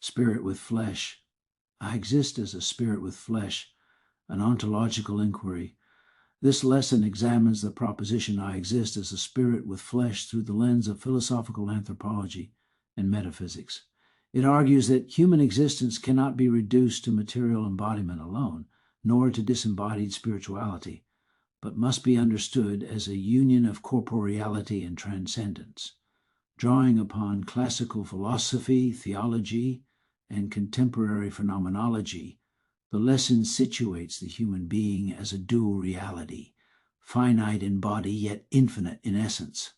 Spirit with flesh. I exist as a spirit with flesh, an ontological inquiry. This lesson examines the proposition I exist as a spirit with flesh through the lens of philosophical anthropology and metaphysics. It argues that human existence cannot be reduced to material embodiment alone, nor to disembodied spirituality, but must be understood as a union of corporeality and transcendence. Drawing upon classical philosophy, theology, and contemporary phenomenology, the lesson situates the human being as a dual reality, finite in body yet infinite in essence.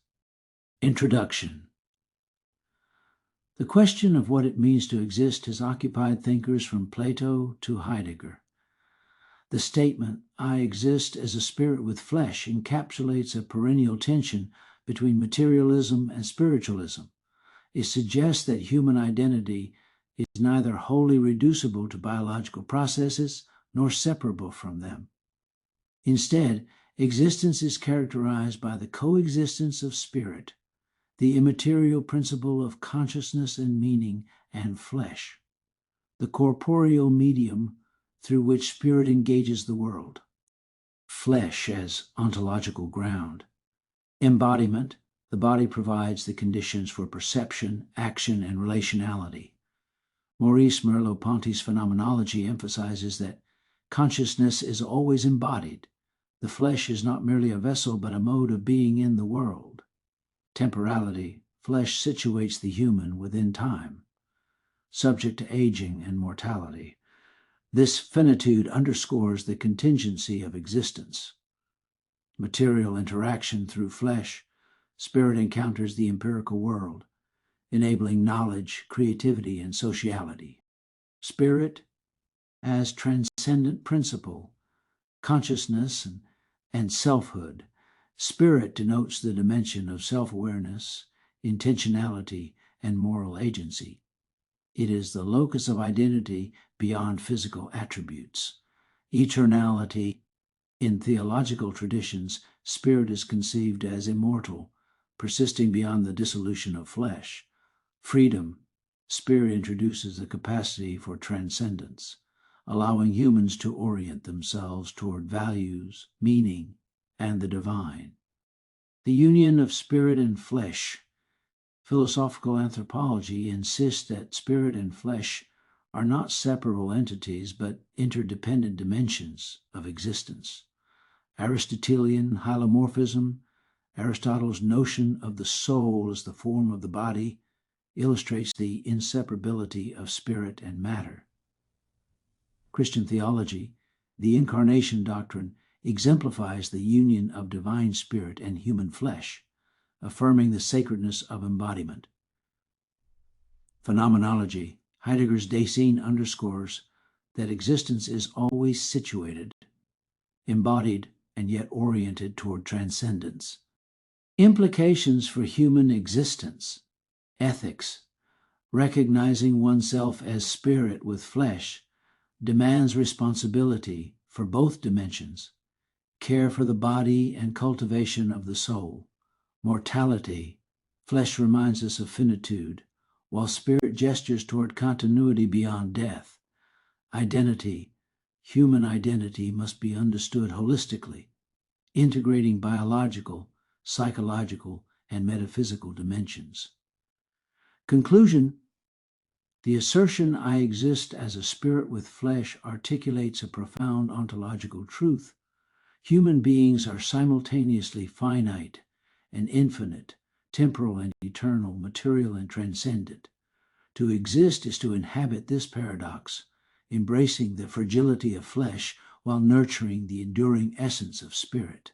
Introduction. The question of what it means to exist has occupied thinkers from Plato to Heidegger. The statement, I exist as a spirit with flesh, encapsulates a perennial tension between materialism and spiritualism. It suggests that human identity is neither wholly reducible to biological processes nor separable from them. Instead, existence is characterized by the coexistence of spirit, the immaterial principle of consciousness and meaning, and flesh, the corporeal medium through which spirit engages the world. Flesh as ontological ground. Embodiment, the body provides the conditions for perception, action, and relationality. Maurice Merleau-Ponty's phenomenology emphasizes that consciousness is always embodied. The flesh is not merely a vessel, but a mode of being in the world. Temporality, flesh situates the human within time, subject to aging and mortality. This finitude underscores the contingency of existence. Material interaction through flesh, spirit encounters the empirical world, enabling knowledge, creativity, and sociality. Spirit as transcendent principle, consciousness and selfhood. Spirit denotes the dimension of self-awareness, intentionality, and moral agency. It is the locus of identity beyond physical attributes. Eternality. In theological traditions, spirit is conceived as immortal, persisting beyond the dissolution of flesh. Freedom. Spirit introduces the capacity for transcendence, allowing humans to orient themselves toward values, meaning, and the divine. The union of spirit and flesh. Philosophical anthropology insists that spirit and flesh are not separable entities, but interdependent dimensions of existence. Aristotelian hylomorphism, Aristotle's notion of the soul as the form of the body, illustrates the inseparability of spirit and matter. Christian theology, the incarnation doctrine, exemplifies the union of divine spirit and human flesh, affirming the sacredness of embodiment. Phenomenology, Heidegger's Dasein underscores that existence is always situated, embodied, and yet oriented toward transcendence. Implications for human existence. Ethics, recognizing oneself as spirit with flesh, demands responsibility for both dimensions, care for the body and cultivation of the soul. Mortality, flesh reminds us of finitude, while spirit gestures toward continuity beyond death. Identity, human identity must be understood holistically, integrating biological, psychological, and metaphysical dimensions. Conclusion. The assertion I exist as a spirit with flesh articulates a profound ontological truth. Human beings are simultaneously finite and infinite, temporal and eternal, material and transcendent. To exist is to inhabit this paradox, embracing the fragility of flesh while nurturing the enduring essence of spirit.